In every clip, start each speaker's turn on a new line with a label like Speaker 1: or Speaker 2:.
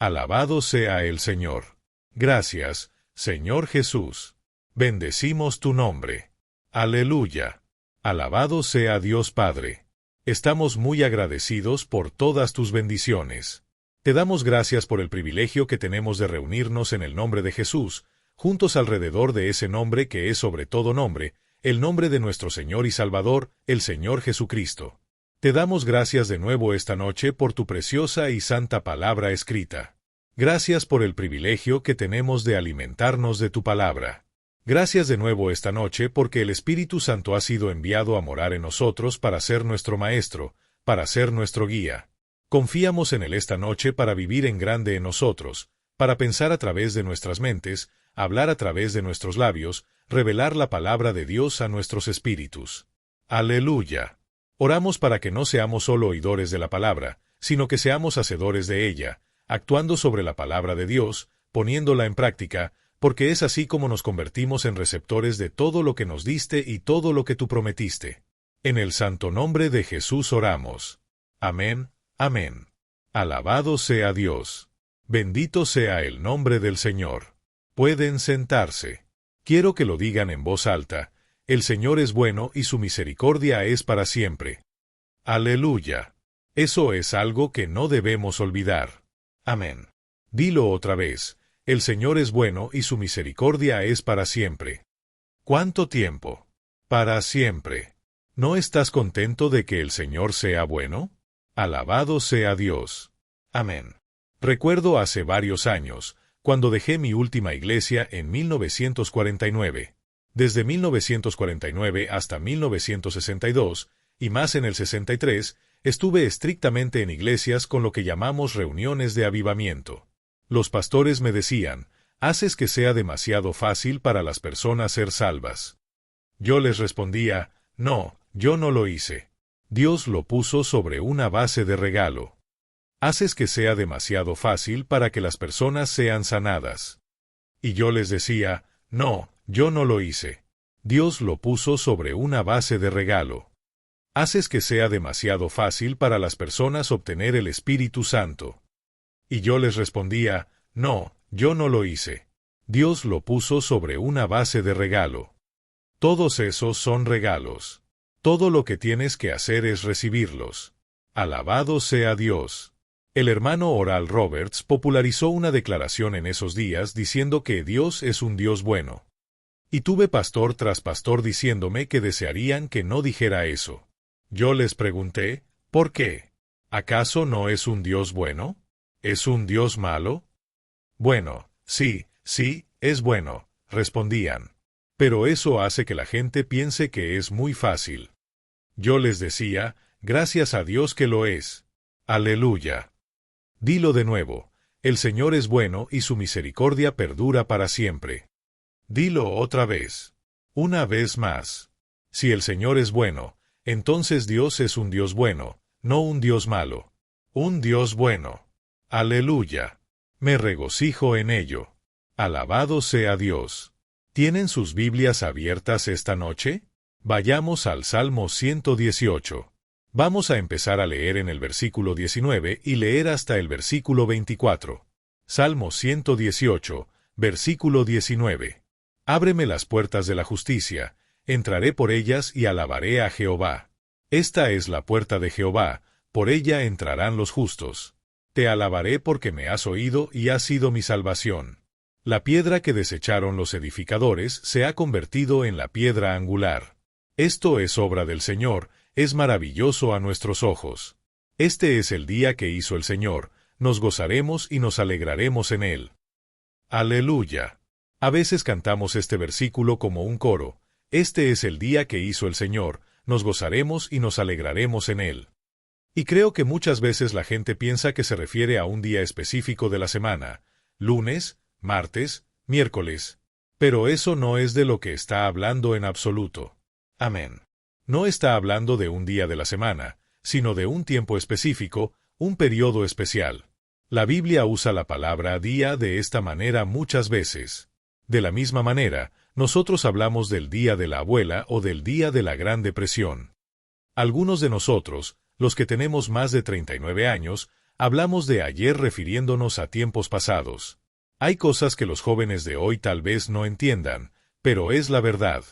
Speaker 1: Alabado sea el Señor. Gracias, Señor Jesús. Bendecimos tu nombre. Aleluya. Alabado sea Dios Padre. Estamos muy agradecidos por todas tus bendiciones. Te damos gracias por el privilegio que tenemos de reunirnos en el nombre de Jesús, juntos alrededor de ese nombre que es sobre todo nombre, el nombre de nuestro Señor y Salvador, el Señor Jesucristo. Te damos gracias de nuevo esta noche por tu preciosa y santa palabra escrita. Gracias por el privilegio que tenemos de alimentarnos de tu palabra. Gracias de nuevo esta noche porque el Espíritu Santo ha sido enviado a morar en nosotros para ser nuestro Maestro, para ser nuestro guía. Confiamos en Él esta noche para vivir en grande en nosotros, para pensar a través de nuestras mentes, hablar a través de nuestros labios, revelar la palabra de Dios a nuestros espíritus. Aleluya. Oramos para que no seamos solo oidores de la palabra, sino que seamos hacedores de ella, actuando sobre la palabra de Dios, poniéndola en práctica, porque es así como nos convertimos en receptores de todo lo que nos diste y todo lo que tú prometiste. En el santo nombre de Jesús oramos. Amén, amén. Alabado sea Dios. Bendito sea el nombre del Señor. Pueden sentarse. Quiero que lo digan en voz alta. El Señor es bueno y su misericordia es para siempre. Aleluya. Eso es algo que no debemos olvidar. Amén. Dilo otra vez. El Señor es bueno y su misericordia es para siempre. ¿Cuánto tiempo? Para siempre. ¿No estás contento de que el Señor sea bueno? Alabado sea Dios. Amén. Recuerdo hace varios años, cuando dejé mi última iglesia en 1949. Desde 1949 hasta 1962, y más en el 63, estuve estrictamente en iglesias con lo que llamamos reuniones de avivamiento. Los pastores me decían, haces que sea demasiado fácil para las personas ser salvas. Yo les respondía, no, yo no lo hice. Dios lo puso sobre una base de regalo. Haces que sea demasiado fácil para que las personas sean sanadas. Y yo les decía, no, yo no lo hice. Dios lo puso sobre una base de regalo. Haces que sea demasiado fácil para las personas obtener el Espíritu Santo. Y yo les respondía, no, yo no lo hice. Dios lo puso sobre una base de regalo. Todos esos son regalos. Todo lo que tienes que hacer es recibirlos. Alabado sea Dios. El hermano Oral Roberts popularizó una declaración en esos días diciendo que Dios es un Dios bueno. Y tuve pastor tras pastor diciéndome que desearían que no dijera eso. Yo les pregunté, ¿por qué? ¿Acaso no es un Dios bueno? ¿Es un Dios malo? Bueno, sí, es bueno, respondían. Pero eso hace que la gente piense que es muy fácil. Yo les decía, gracias a Dios que lo es. Aleluya. Dilo de nuevo, el Señor es bueno y su misericordia perdura para siempre. Dilo otra vez. Una vez más. Si el Señor es bueno, entonces Dios es un Dios bueno, no un Dios malo. Un Dios bueno. Aleluya. Me regocijo en ello. Alabado sea Dios. ¿Tienen sus Biblias abiertas esta noche? Vayamos al Salmo 118. Vamos a empezar a leer en el versículo 19 y leer hasta el versículo 24. Salmo 118, versículo 19. Ábreme las puertas de la justicia, entraré por ellas y alabaré a Jehová. Esta es la puerta de Jehová, por ella entrarán los justos. Te alabaré porque me has oído y has sido mi salvación. La piedra que desecharon los edificadores se ha convertido en la piedra angular. Esto es obra del Señor, es maravilloso a nuestros ojos. Este es el día que hizo el Señor, nos gozaremos y nos alegraremos en él. Aleluya. A veces cantamos este versículo como un coro. Este es el día que hizo el Señor, nos gozaremos y nos alegraremos en él. Y creo que muchas veces la gente piensa que se refiere a un día específico de la semana, lunes, martes, miércoles. Pero eso no es de lo que está hablando en absoluto. Amén. No está hablando de un día de la semana, sino de un tiempo específico, un periodo especial. La Biblia usa la palabra día de esta manera muchas veces. De la misma manera, nosotros hablamos del día de la abuela o del día de la Gran Depresión. Algunos de nosotros, los que tenemos más de 39 años, Hablamos de ayer refiriéndonos a tiempos pasados. Hay cosas que los jóvenes de hoy tal vez no entiendan, pero es la verdad.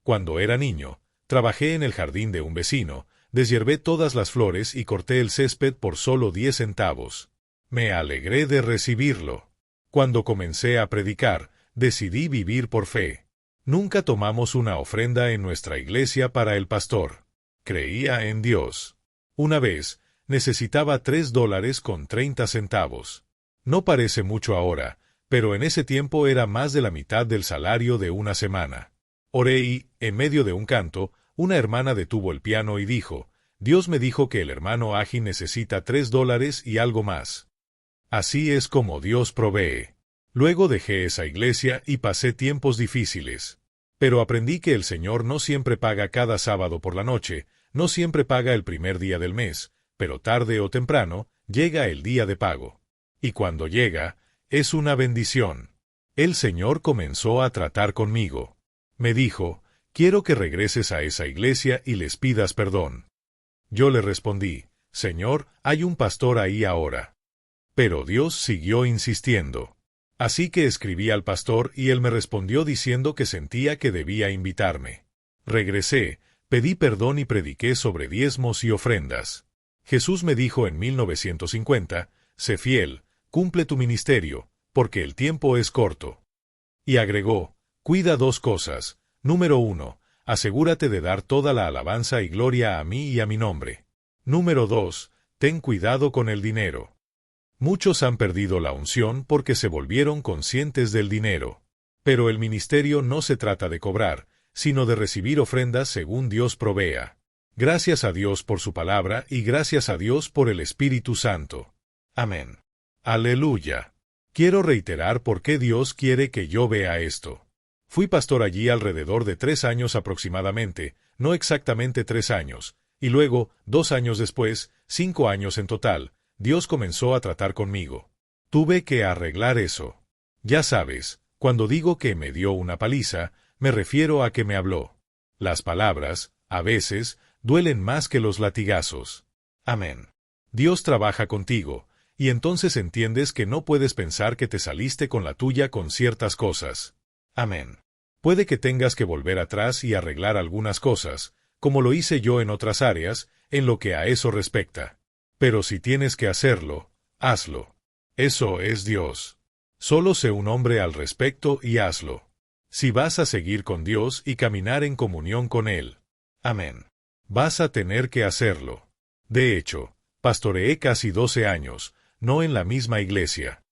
Speaker 1: Cuando era niño, trabajé en el jardín de un vecino, deshiervé todas las flores y corté el césped por solo 10 centavos. Me alegré de recibirlo. Cuando comencé a predicar, decidí vivir por fe. Nunca tomamos una ofrenda en nuestra iglesia para el pastor. Creía en Dios. Una vez, necesitaba $3.30. No parece mucho ahora, pero en ese tiempo era más de la mitad del salario de una semana. Oré y, en medio de un canto, una hermana detuvo el piano y dijo, Dios me dijo que el hermano Agi necesita $3 y algo más. Así es como Dios provee. Luego dejé esa iglesia y pasé tiempos difíciles. Pero aprendí que el Señor no siempre paga cada sábado por la noche, no siempre paga el primer día del mes, pero tarde o temprano, llega el día de pago. Y cuando llega, es una bendición. El Señor comenzó a tratar conmigo. Me dijo, quiero que regreses a esa iglesia y les pidas perdón. Yo le respondí, Señor, hay un pastor ahí ahora. Pero Dios siguió insistiendo. Así que escribí al pastor y él me respondió diciendo que sentía que debía invitarme. Regresé, pedí perdón y prediqué sobre diezmos y ofrendas. Jesús me dijo en 1950, sé fiel, cumple tu ministerio, porque el tiempo es corto. Y agregó, cuida 2 cosas. Número 1, asegúrate de dar toda la alabanza y gloria a mí y a mi nombre. Número 2, ten cuidado con el dinero. Muchos han perdido la unción porque se volvieron conscientes del dinero. Pero el ministerio no se trata de cobrar, sino de recibir ofrendas según Dios provea. Gracias a Dios por su palabra y gracias a Dios por el Espíritu Santo. Amén. Aleluya. Quiero reiterar por qué Dios quiere que yo vea esto. Fui pastor allí alrededor de 3 años aproximadamente, no exactamente 3 años, y luego, 2 años después, 5 años en total, Dios comenzó a tratar conmigo. Tuve que arreglar eso. Ya sabes, cuando digo que me dio una paliza, me refiero a que me habló. Las palabras, a veces, duelen más que los latigazos. Amén. Dios trabaja contigo, y entonces entiendes que no puedes pensar que te saliste con la tuya con ciertas cosas. Amén. Puede que tengas que volver atrás y arreglar algunas cosas, como lo hice yo en otras áreas, en lo que a eso respecta. Pero si tienes que hacerlo, hazlo. Eso es Dios. Solo sé un hombre al respecto y hazlo. Si vas a seguir con Dios y caminar en comunión con Él. Amén. Vas a tener que hacerlo. De hecho, pastoreé casi 12 años, no en la misma iglesia.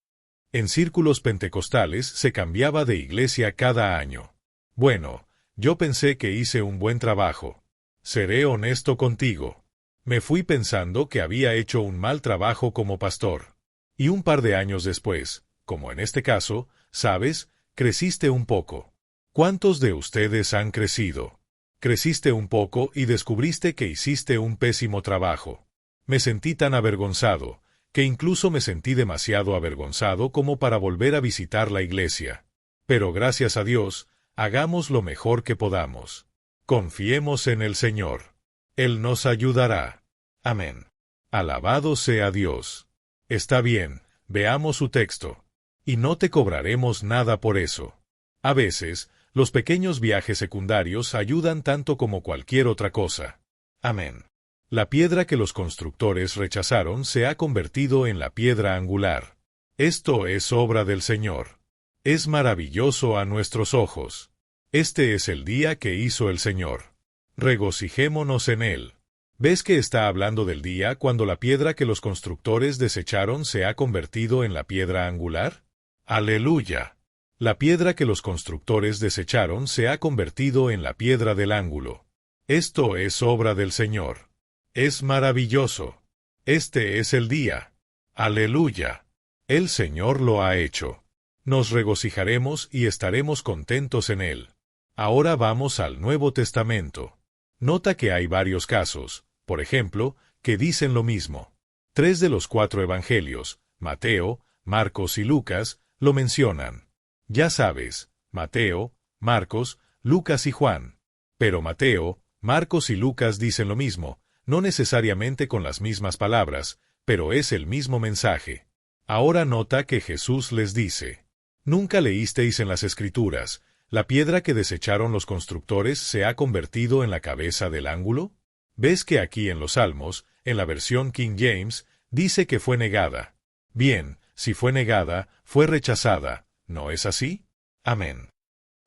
Speaker 1: En círculos pentecostales se cambiaba de iglesia cada año. Bueno, yo pensé que hice un buen trabajo. Seré honesto contigo. Me fui pensando que había hecho un mal trabajo como pastor. Y un par de años después, como en este caso, sabes, creciste un poco. ¿Cuántos de ustedes han crecido? Creciste un poco y descubriste que hiciste un pésimo trabajo. Me sentí tan avergonzado, que incluso me sentí demasiado avergonzado como para volver a visitar la iglesia. Pero gracias a Dios, hagamos lo mejor que podamos. Confiemos en el Señor. Él nos ayudará. Amén. Alabado sea Dios. Está bien, veamos su texto. Y no te cobraremos nada por eso. A veces, los pequeños viajes secundarios ayudan tanto como cualquier otra cosa. Amén. La piedra que los constructores rechazaron se ha convertido en la piedra angular. Esto es obra del Señor. Es maravilloso a nuestros ojos. Este es el día que hizo el Señor. Regocijémonos en él. ¿Ves que está hablando del día cuando la piedra que los constructores desecharon se ha convertido en la piedra angular? ¡Aleluya! La piedra que los constructores desecharon se ha convertido en la piedra del ángulo. Esto es obra del Señor. Es maravilloso. Este es el día. ¡Aleluya! El Señor lo ha hecho. Nos regocijaremos y estaremos contentos en él. Ahora vamos al Nuevo Testamento. Nota que hay varios casos, por ejemplo, que dicen lo mismo. 3 de los 4 evangelios, Mateo, Marcos y Lucas, lo mencionan. Ya sabes, Mateo, Marcos, Lucas y Juan. Pero Mateo, Marcos y Lucas dicen lo mismo, no necesariamente con las mismas palabras, pero es el mismo mensaje. Ahora nota que Jesús les dice: ¿Nunca leísteis en las Escrituras, la piedra que desecharon los constructores se ha convertido en la cabeza del ángulo? ¿Ves que aquí en los Salmos, en la versión King James, dice que fue negada? Bien, si fue negada, fue rechazada, ¿no es así? Amén.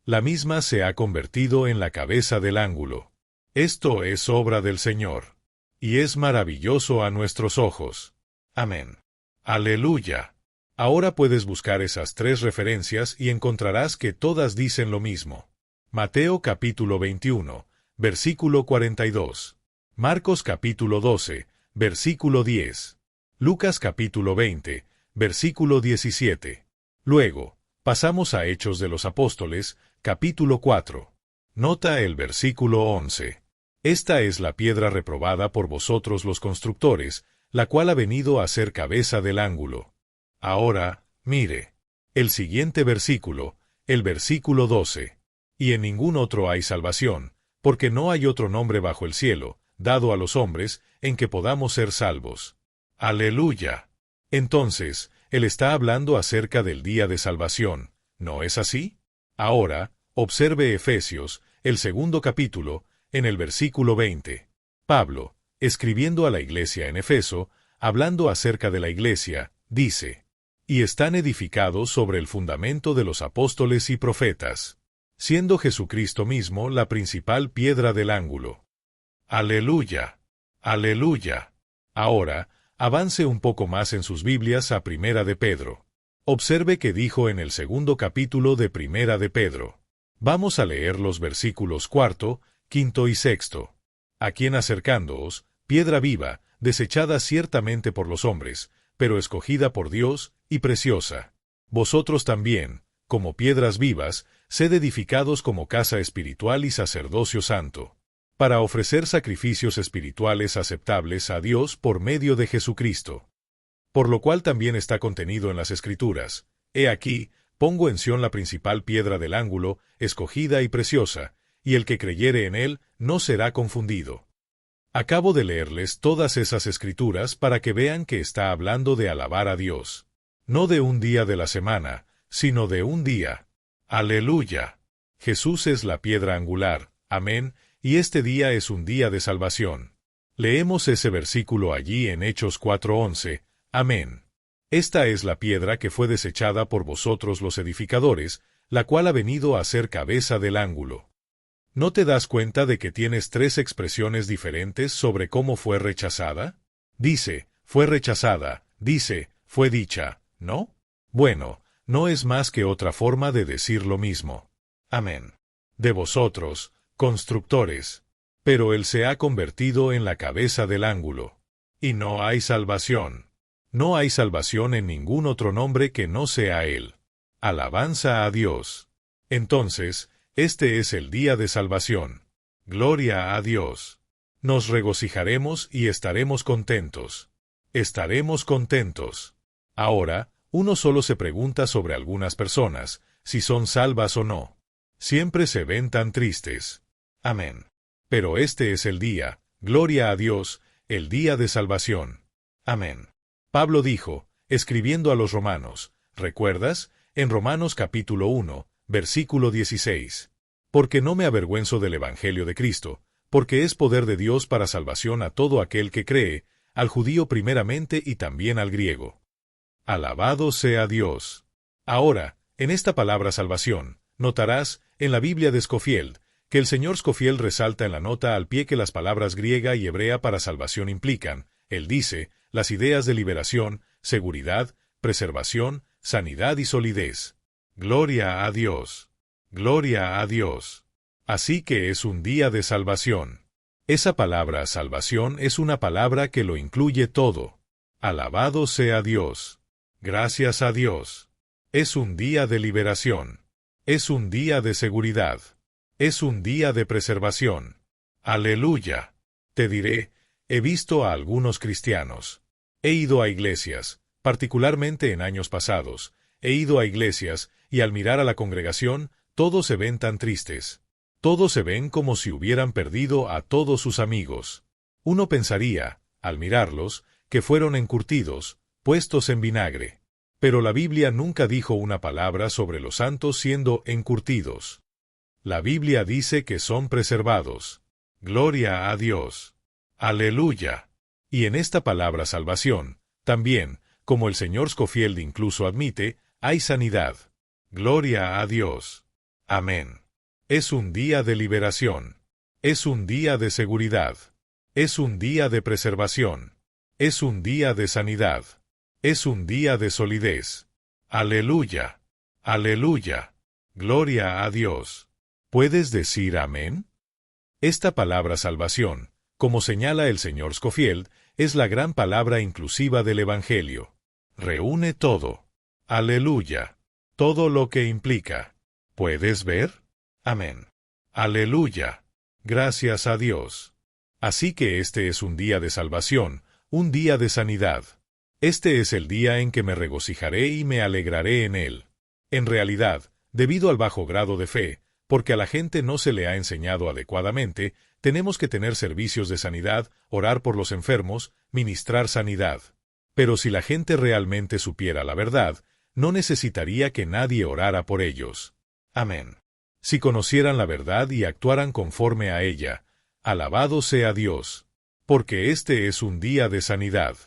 Speaker 1: La misma se ha convertido en la cabeza del ángulo. Esto es obra del Señor. Y es maravilloso a nuestros ojos. Amén. Aleluya. Ahora puedes buscar esas 3 referencias y encontrarás que todas dicen lo mismo. Mateo capítulo 21, versículo 42. Marcos capítulo 12, versículo 10. Lucas capítulo 20, versículo 17. Luego, pasamos a Hechos de los Apóstoles, capítulo 4. Nota el versículo 11. Esta es la piedra reprobada por vosotros los constructores, la cual ha venido a ser cabeza del ángulo. Ahora, mire, el siguiente versículo, el versículo 12. Y en ningún otro hay salvación, porque no hay otro nombre bajo el cielo, dado a los hombres, en que podamos ser salvos. Aleluya. Entonces, él está hablando acerca del día de salvación, ¿no es así? Ahora, observe Efesios, el 2º capítulo, en el versículo 20. Pablo, escribiendo a la iglesia en Efeso, hablando acerca de la iglesia, dice: y están edificados sobre el fundamento de los apóstoles y profetas, siendo Jesucristo mismo la principal piedra del ángulo. Aleluya. Aleluya. Ahora, avance un poco más en sus Biblias a Primera de Pedro. Observe que dijo en el 2º capítulo de Primera de Pedro. Vamos a leer los versículos 4, 5 y 6. A quien acercándoos, piedra viva, desechada ciertamente por los hombres, pero escogida por Dios, y preciosa. Vosotros también, como piedras vivas, sed edificados como casa espiritual y sacerdocio santo, para ofrecer sacrificios espirituales aceptables a Dios por medio de Jesucristo. Por lo cual también está contenido en las Escrituras: He aquí, pongo en Sión la principal piedra del ángulo, escogida y preciosa, y el que creyere en él no será confundido. Acabo de leerles todas esas Escrituras para que vean que está hablando de alabar a Dios. No de un día de la semana, sino de un día. Aleluya. Jesús es la piedra angular, amén, y este día es un día de salvación. Leemos ese versículo allí en Hechos 4:11, amén. Esta es la piedra que fue desechada por vosotros los edificadores, la cual ha venido a ser cabeza del ángulo. ¿No te das cuenta de que tienes 3 expresiones diferentes sobre cómo fue rechazada? Dice, fue rechazada, dice, fue dicha, ¿no? Bueno, no es más que otra forma de decir lo mismo. Amén. De vosotros, constructores. Pero él se ha convertido en la cabeza del ángulo. Y no hay salvación. No hay salvación en ningún otro nombre que no sea él. Alabanza a Dios. Entonces, este es el día de salvación. Gloria a Dios. Nos regocijaremos y estaremos contentos. Estaremos contentos. Ahora, uno solo se pregunta sobre algunas personas, si son salvas o no. Siempre se ven tan tristes. Amén. Pero este es el día, gloria a Dios, el día de salvación. Amén. Pablo dijo, escribiendo a los romanos, ¿recuerdas? En Romanos capítulo 1, versículo 16. Porque no me avergüenzo del Evangelio de Cristo, porque es poder de Dios para salvación a todo aquel que cree, al judío primeramente y también al griego. Alabado sea Dios. Ahora, en esta palabra salvación, notarás, en la Biblia de Scofield, que el señor Scofield resalta en la nota al pie que las palabras griega y hebrea para salvación implican, él dice, las ideas de liberación, seguridad, preservación, sanidad y solidez. Gloria a Dios. Gloria a Dios. Así que es un día de salvación. Esa palabra salvación es una palabra que lo incluye todo. Alabado sea Dios. Gracias a Dios. Es un día de liberación. Es un día de seguridad. Es un día de preservación. Aleluya. Te diré, he visto a algunos cristianos. He ido a iglesias, particularmente en años pasados. He ido a iglesias, y al mirar a la congregación, todos se ven tan tristes. Todos se ven como si hubieran perdido a todos sus amigos. Uno pensaría, al mirarlos, que fueron encurtidos, puestos en vinagre. Pero la Biblia nunca dijo una palabra sobre los santos siendo encurtidos. La Biblia dice que son preservados. Gloria a Dios. Aleluya. Y en esta palabra salvación, también, como el señor Scofield incluso admite, hay sanidad. Gloria a Dios. Amén. Es un día de liberación. Es un día de seguridad. Es un día de preservación. Es un día de sanidad. Es un día de solidez. Aleluya. Aleluya. Gloria a Dios. ¿Puedes decir amén? Esta palabra salvación, como señala el señor Scofield, es la gran palabra inclusiva del Evangelio. Reúne todo. Aleluya. Todo lo que implica. ¿Puedes ver? Amén. Aleluya. Gracias a Dios. Así que este es un día de salvación, un día de sanidad. Este es el día en que me regocijaré y me alegraré en él. En realidad, debido al bajo grado de fe, porque a la gente no se le ha enseñado adecuadamente, tenemos que tener servicios de sanidad, orar por los enfermos, ministrar sanidad. Pero si la gente realmente supiera la verdad, no necesitaría que nadie orara por ellos. Amén. Si conocieran la verdad y actuaran conforme a ella, alabado sea Dios. Porque este es un día de sanidad.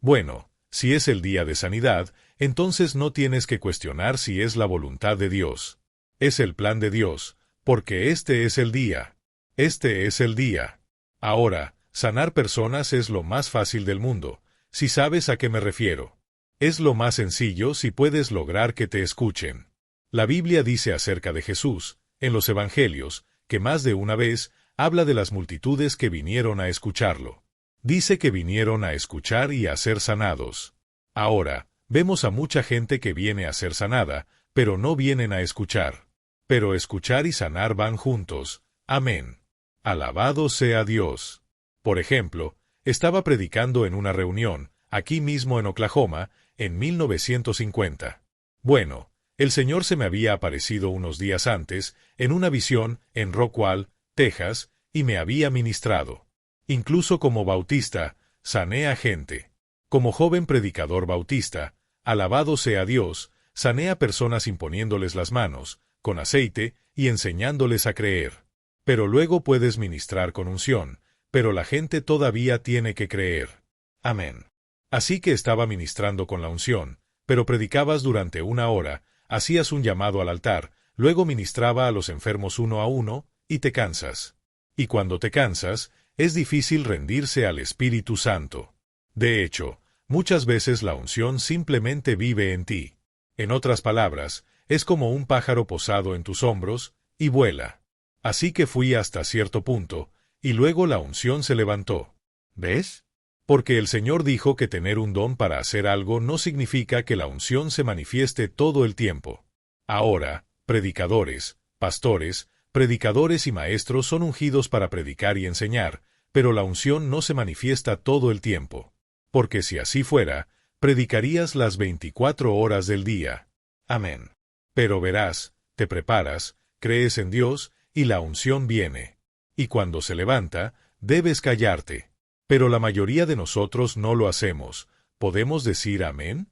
Speaker 1: Bueno, si es el día de sanidad, entonces no tienes que cuestionar si es la voluntad de Dios. Es el plan de Dios, porque este es el día. Este es el día. Ahora, sanar personas es lo más fácil del mundo, si sabes a qué me refiero. Es lo más sencillo si puedes lograr que te escuchen. La Biblia dice acerca de Jesús, en los Evangelios, que más de una vez habla de las multitudes que vinieron a escucharlo. Dice que vinieron a escuchar y a ser sanados. Ahora, vemos a mucha gente que viene a ser sanada, pero no vienen a escuchar. Pero escuchar y sanar van juntos. Amén. Alabado sea Dios. Por ejemplo, estaba predicando en una reunión, aquí mismo en Oklahoma, en 1950. Bueno, el Señor se me había aparecido unos días antes, en una visión, en Rockwall, Texas, y me había ministrado. Incluso como bautista, sané a gente. Como joven predicador bautista, alabado sea Dios, sané a personas imponiéndoles las manos, con aceite, y enseñándoles a creer. Pero luego puedes ministrar con unción, pero la gente todavía tiene que creer. Amén. Así que estaba ministrando con la unción, pero predicabas durante una hora, hacías un llamado al altar, luego ministraba a los enfermos uno a uno, y te cansas. Y cuando te cansas, es difícil rendirse al Espíritu Santo. De hecho, muchas veces la unción simplemente vive en ti. En otras palabras, es como un pájaro posado en tus hombros, y vuela. Así que fui hasta cierto punto, y luego la unción se levantó. ¿Ves? Porque el Señor dijo que tener un don para hacer algo no significa que la unción se manifieste todo el tiempo. Ahora, predicadores, pastores, predicadores y maestros son ungidos para predicar y enseñar, pero la unción no se manifiesta todo el tiempo. Porque si así fuera, predicarías las 24 horas del día. Amén. Pero verás, te preparas, crees en Dios, y la unción viene. Y cuando se levanta, debes callarte. Pero la mayoría de nosotros no lo hacemos. ¿Podemos decir amén?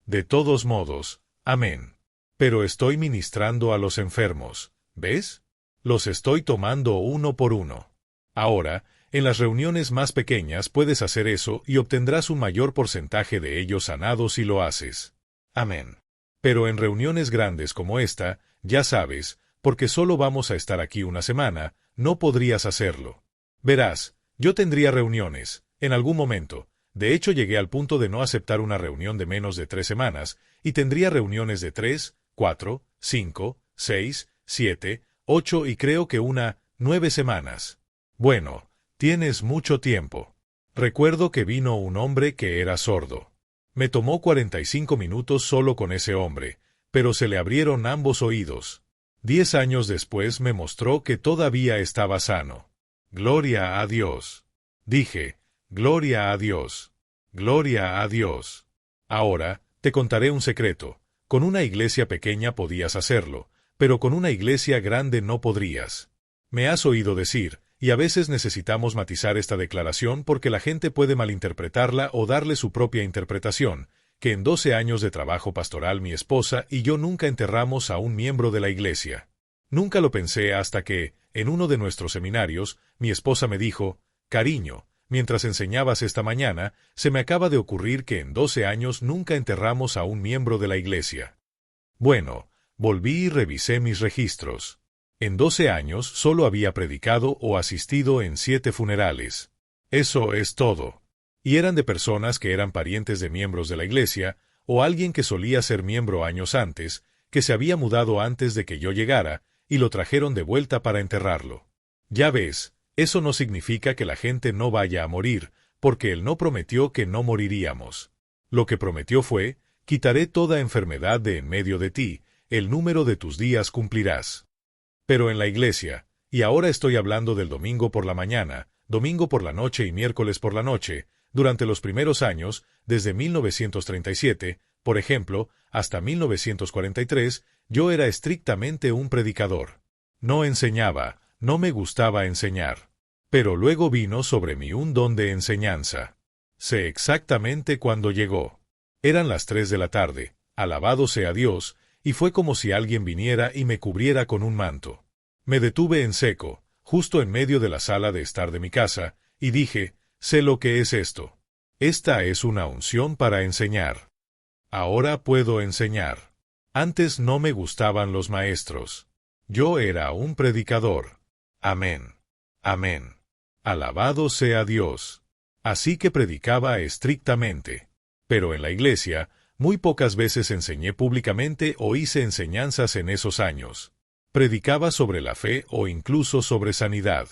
Speaker 1: De todos modos, amén. Pero estoy ministrando a los enfermos, ¿ves? Los estoy tomando uno por uno. Ahora, en las reuniones más pequeñas puedes hacer eso y obtendrás un mayor porcentaje de ellos sanados si lo haces. Amén. Pero en reuniones grandes como esta, ya sabes, porque solo vamos a estar aquí una semana, no podrías hacerlo. Verás, yo tendría reuniones, en algún momento. De hecho llegué al punto de no aceptar una reunión de menos de 3 semanas, y tendría reuniones de 3, 4, 5, 6, 7, 8 y creo que 9 semanas. Bueno, tienes mucho tiempo. Recuerdo que vino un hombre que era sordo. Me tomó 45 minutos solo con ese hombre, pero se le abrieron ambos oídos. 10 años después me mostró que todavía estaba sano. Gloria a Dios. Dije, gloria a Dios. Gloria a Dios. Ahora, te contaré un secreto. Con una iglesia pequeña podías hacerlo, pero con una iglesia grande no podrías. Me has oído decir, y a veces necesitamos matizar esta declaración porque la gente puede malinterpretarla o darle su propia interpretación, que en 12 años de trabajo pastoral mi esposa y yo nunca enterramos a un miembro de la iglesia. Nunca lo pensé hasta que, en uno de nuestros seminarios, mi esposa me dijo, «Cariño, mientras enseñabas esta mañana, se me acaba de ocurrir que en 12 años nunca enterramos a un miembro de la iglesia». Bueno, volví y revisé mis registros. En 12 años solo había predicado o asistido en 7 funerales. Eso es todo. Y eran de personas que eran parientes de miembros de la iglesia, o alguien que solía ser miembro años antes, que se había mudado antes de que yo llegara, y lo trajeron de vuelta para enterrarlo. Ya ves, eso no significa que la gente no vaya a morir, porque Él no prometió que no moriríamos. Lo que prometió fue, «Quitaré toda enfermedad de en medio de ti, el número de tus días cumplirás». Pero en la iglesia, y ahora estoy hablando del domingo por la mañana, domingo por la noche y miércoles por la noche, durante los primeros años, desde 1937, por ejemplo, hasta 1943, yo era estrictamente un predicador. No enseñaba, no me gustaba enseñar. Pero luego vino sobre mí un don de enseñanza. Sé exactamente cuándo llegó. Eran las 3 de la tarde, alabado sea Dios, y fue como si alguien viniera y me cubriera con un manto. Me detuve en seco, justo en medio de la sala de estar de mi casa, y dije, sé lo que es esto. Esta es una unción para enseñar. Ahora puedo enseñar. Antes no me gustaban los maestros. Yo era un predicador. Amén. Amén. Alabado sea Dios. Así que predicaba estrictamente. Pero en la iglesia, muy pocas veces enseñé públicamente o hice enseñanzas en esos años. Predicaba sobre la fe o incluso sobre sanidad.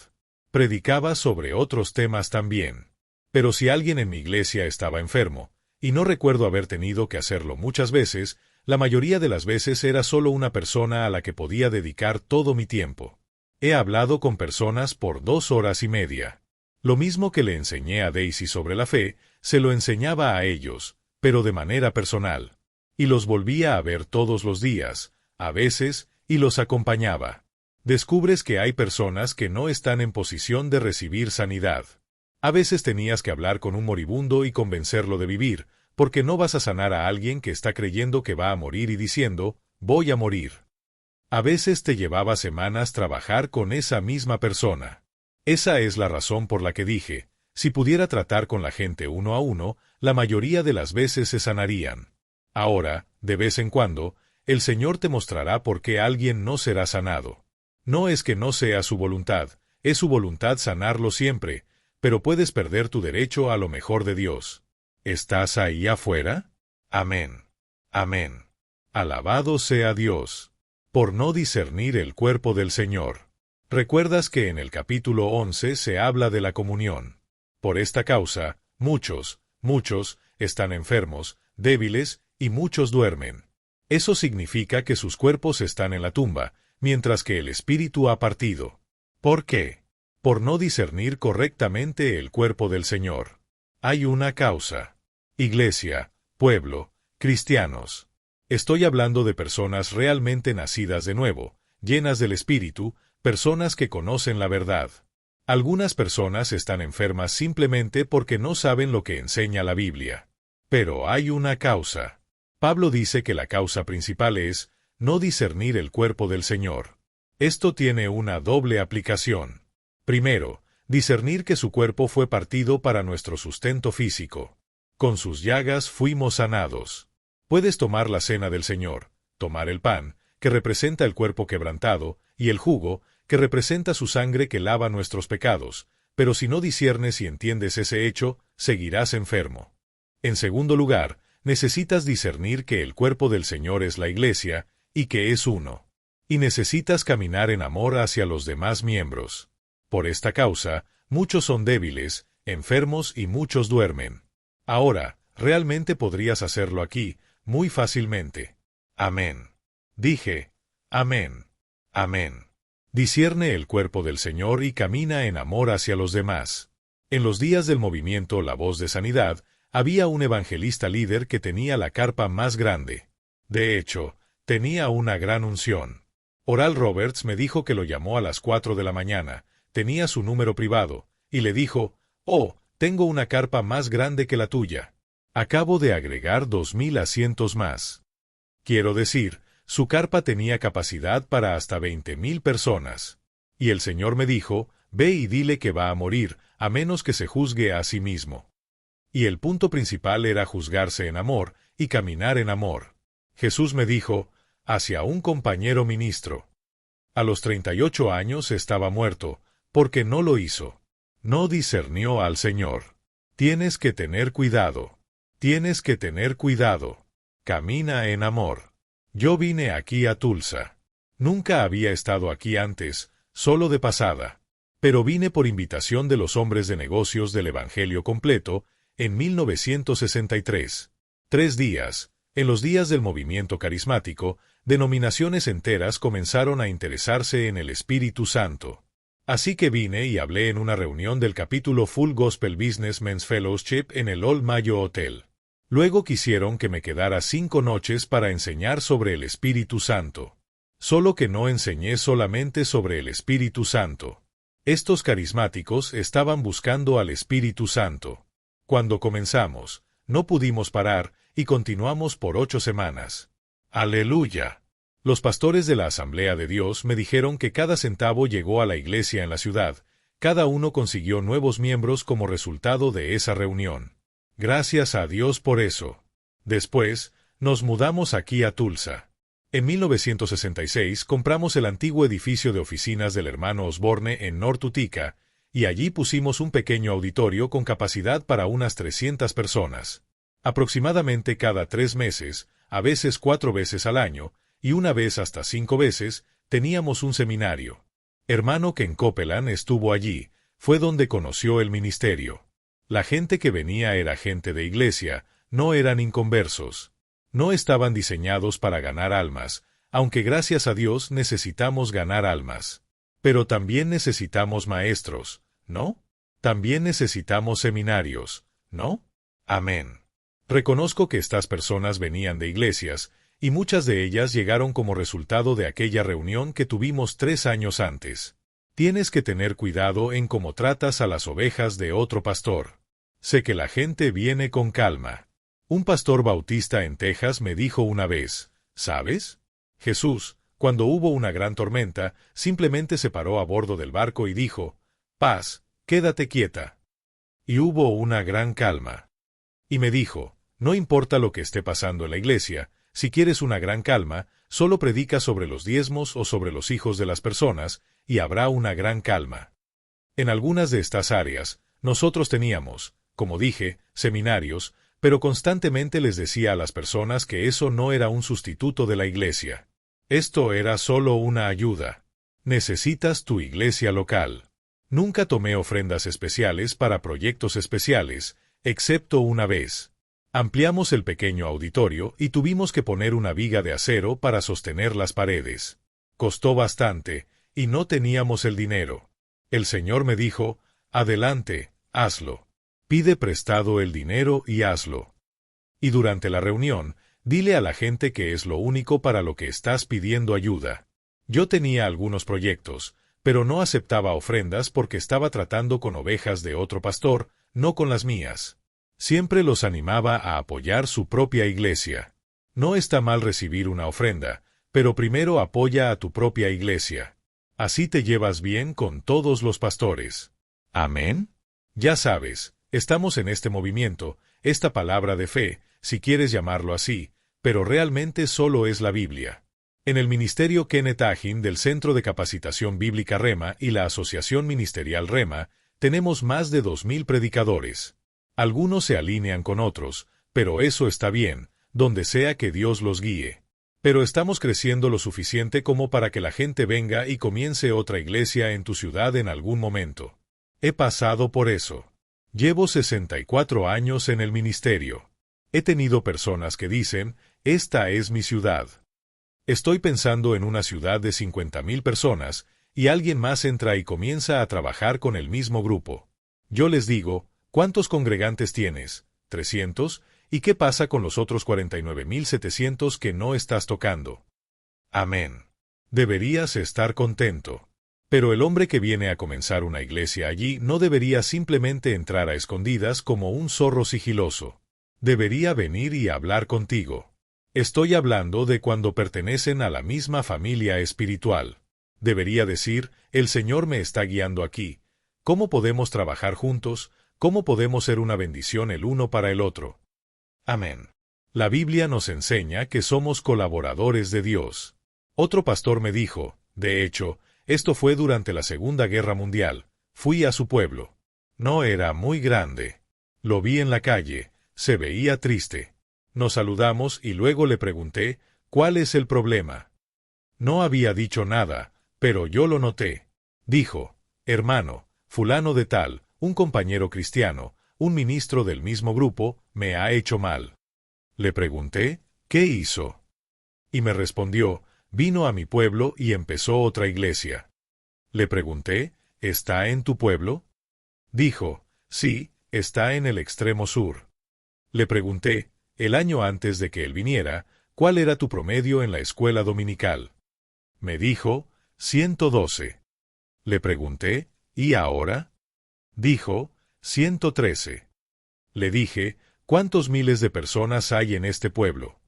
Speaker 1: Predicaba sobre otros temas también. Pero si alguien en mi iglesia estaba enfermo, y no recuerdo haber tenido que hacerlo muchas veces, la mayoría de las veces era solo una persona a la que podía dedicar todo mi tiempo. He hablado con personas por 2 horas y media. Lo mismo que le enseñé a Daisy sobre la fe, se lo enseñaba a ellos, pero de manera personal. Y los volvía a ver todos los días, a veces, y los acompañaba. Descubres que hay personas que no están en posición de recibir sanidad. A veces tenías que hablar con un moribundo y convencerlo de vivir, porque no vas a sanar a alguien que está creyendo que va a morir y diciendo, voy a morir. A veces te llevaba semanas trabajar con esa misma persona. Esa es la razón por la que dije, si pudiera tratar con la gente uno a uno, la mayoría de las veces se sanarían. Ahora, de vez en cuando, el Señor te mostrará por qué alguien no será sanado. No es que no sea su voluntad, es su voluntad sanarlo siempre, pero puedes perder tu derecho a lo mejor de Dios. ¿Estás ahí afuera? Amén. Amén. Alabado sea Dios. Por no discernir el cuerpo del Señor. Recuerdas que en el capítulo 11 se habla de la comunión. Por esta causa, muchos están enfermos, débiles, y muchos duermen. Eso significa que sus cuerpos están en la tumba, mientras que el espíritu ha partido. ¿Por qué? Por no discernir correctamente el cuerpo del Señor. Hay una causa. Iglesia, pueblo, cristianos. Estoy hablando de personas realmente nacidas de nuevo, llenas del Espíritu, personas que conocen la verdad. Algunas personas están enfermas simplemente porque no saben lo que enseña la Biblia. Pero hay una causa. Pablo dice que la causa principal es no discernir el cuerpo del Señor. Esto tiene una doble aplicación. Primero, discernir que su cuerpo fue partido para nuestro sustento físico. Con sus llagas fuimos sanados. Puedes tomar la cena del Señor, tomar el pan, que representa el cuerpo quebrantado, y el jugo, que representa su sangre que lava nuestros pecados, pero si no disciernes y entiendes ese hecho, seguirás enfermo. En segundo lugar, necesitas discernir que el cuerpo del Señor es la Iglesia, y que es uno. Y necesitas caminar en amor hacia los demás miembros. Por esta causa, muchos son débiles, enfermos y muchos duermen. Ahora, realmente podrías hacerlo aquí, muy fácilmente. Amén. Dije, amén. Amén. Discierne el cuerpo del Señor y camina en amor hacia los demás. En los días del movimiento La Voz de Sanidad, había un evangelista líder que tenía la carpa más grande. De hecho, tenía una gran unción. Oral Roberts me dijo que lo llamó a las 4 de la mañana, tenía su número privado, y le dijo: «Oh, tengo una carpa más grande que la tuya. Acabo de agregar 2000 asientos más». Quiero decir, su carpa tenía capacidad para hasta 20,000 personas. Y el Señor me dijo: «Ve y dile que va a morir, a menos que se juzgue a sí mismo». Y el punto principal era juzgarse en amor y caminar en amor. Jesús me dijo: «Hacia un compañero ministro». A los 38 años estaba muerto, porque no lo hizo. No discernió al Señor. Tienes que tener cuidado. Tienes que tener cuidado. Camina en amor. Yo vine aquí a Tulsa. Nunca había estado aquí antes, solo de pasada. Pero vine por invitación de los hombres de negocios del Evangelio completo, en 1963. 3 días, en los días del movimiento carismático, denominaciones enteras comenzaron a interesarse en el Espíritu Santo. Así que vine y hablé en una reunión del capítulo Full Gospel Business Men's Fellowship en el Old Mayo Hotel. Luego quisieron que me quedara 5 noches para enseñar sobre el Espíritu Santo. Solo que no enseñé solamente sobre el Espíritu Santo. Estos carismáticos estaban buscando al Espíritu Santo. Cuando comenzamos, no pudimos parar y continuamos por 8 semanas. ¡Aleluya! Los pastores de la Asamblea de Dios me dijeron que cada centavo llegó a la iglesia en la ciudad. Cada uno consiguió nuevos miembros como resultado de esa reunión. Gracias a Dios por eso. Después, nos mudamos aquí a Tulsa. En 1966 compramos el antiguo edificio de oficinas del hermano Osborne en North Utica, y allí pusimos un pequeño auditorio con capacidad para unas 300 personas. Aproximadamente cada 3 meses, a veces 4 veces al año, y una vez hasta 5 veces, teníamos un seminario. Hermano Ken Copeland estuvo allí, fue donde conoció el ministerio. La gente que venía era gente de iglesia, no eran inconversos. No estaban diseñados para ganar almas, aunque gracias a Dios necesitamos ganar almas. Pero también necesitamos maestros, ¿no? También necesitamos seminarios, ¿no? Amén. Reconozco que estas personas venían de iglesias, y muchas de ellas llegaron como resultado de aquella reunión que tuvimos 3 años antes. Tienes que tener cuidado en cómo tratas a las ovejas de otro pastor. Sé que la gente viene con calma. Un pastor bautista en Texas me dijo una vez: ¿sabes? Jesús, cuando hubo una gran tormenta, simplemente se paró a bordo del barco y dijo: «Paz, quédate quieta». Y hubo una gran calma. Y me dijo: «No importa lo que esté pasando en la iglesia, si quieres una gran calma, solo predica sobre los diezmos o sobre los hijos de las personas, y habrá una gran calma». En algunas de estas áreas, nosotros teníamos, como dije, seminarios, pero constantemente les decía a las personas que eso no era un sustituto de la iglesia. Esto era solo una ayuda. Necesitas tu iglesia local. Nunca tomé ofrendas especiales para proyectos especiales, excepto una vez. Ampliamos el pequeño auditorio y tuvimos que poner una viga de acero para sostener las paredes. Costó bastante, y no teníamos el dinero. El Señor me dijo: «Adelante, hazlo. Pide prestado el dinero y hazlo». Y durante la reunión, dile a la gente que es lo único para lo que estás pidiendo ayuda. Yo tenía algunos proyectos, pero no aceptaba ofrendas porque estaba tratando con ovejas de otro pastor, no con las mías. Siempre los animaba a apoyar su propia iglesia. No está mal recibir una ofrenda, pero primero apoya a tu propia iglesia. Así te llevas bien con todos los pastores. ¿Amén? Ya sabes, estamos en este movimiento, esta palabra de fe, si quieres llamarlo así, pero realmente solo es la Biblia. En el ministerio Kenneth Hagin del Centro de Capacitación Bíblica Rema y la Asociación Ministerial Rema, tenemos más de 2000 predicadores. Algunos se alinean con otros, pero eso está bien, donde sea que Dios los guíe. Pero estamos creciendo lo suficiente como para que la gente venga y comience otra iglesia en tu ciudad en algún momento. He pasado por eso. Llevo 64 años en el ministerio. He tenido personas que dicen: «Esta es mi ciudad». Estoy pensando en una ciudad de 50,000 personas, y alguien más entra y comienza a trabajar con el mismo grupo. Yo les digo: «¿Cuántos congregantes tienes? ¿300? ¿Y qué pasa con los otros 49,700 que no estás tocando?» Amén. Deberías estar contento. Pero el hombre que viene a comenzar una iglesia allí no debería simplemente entrar a escondidas como un zorro sigiloso. Debería venir y hablar contigo. Estoy hablando de cuando pertenecen a la misma familia espiritual. Debería decir, el Señor me está guiando aquí. ¿Cómo podemos trabajar juntos? ¿Cómo podemos ser una bendición el uno para el otro? Amén. La Biblia nos enseña que somos colaboradores de Dios. Otro pastor me dijo, de hecho, esto fue durante la Segunda Guerra Mundial, fui a su pueblo. No era muy grande. Lo vi en la calle, se veía triste. Nos saludamos y luego le pregunté, ¿cuál es el problema? No había dicho nada, pero yo lo noté. Dijo, hermano, fulano de tal, un compañero cristiano, un ministro del mismo grupo, me ha hecho mal. Le pregunté, ¿qué hizo? Y me respondió, vino a mi pueblo y empezó otra iglesia. Le pregunté, ¿está en tu pueblo? Dijo, sí, está en el extremo sur. Le pregunté, el año antes de que él viniera, ¿cuál era tu promedio en la escuela dominical? Me dijo, 112. Le pregunté, ¿y ahora? Dijo, 113. Le dije, ¿cuántos miles de personas hay en este pueblo?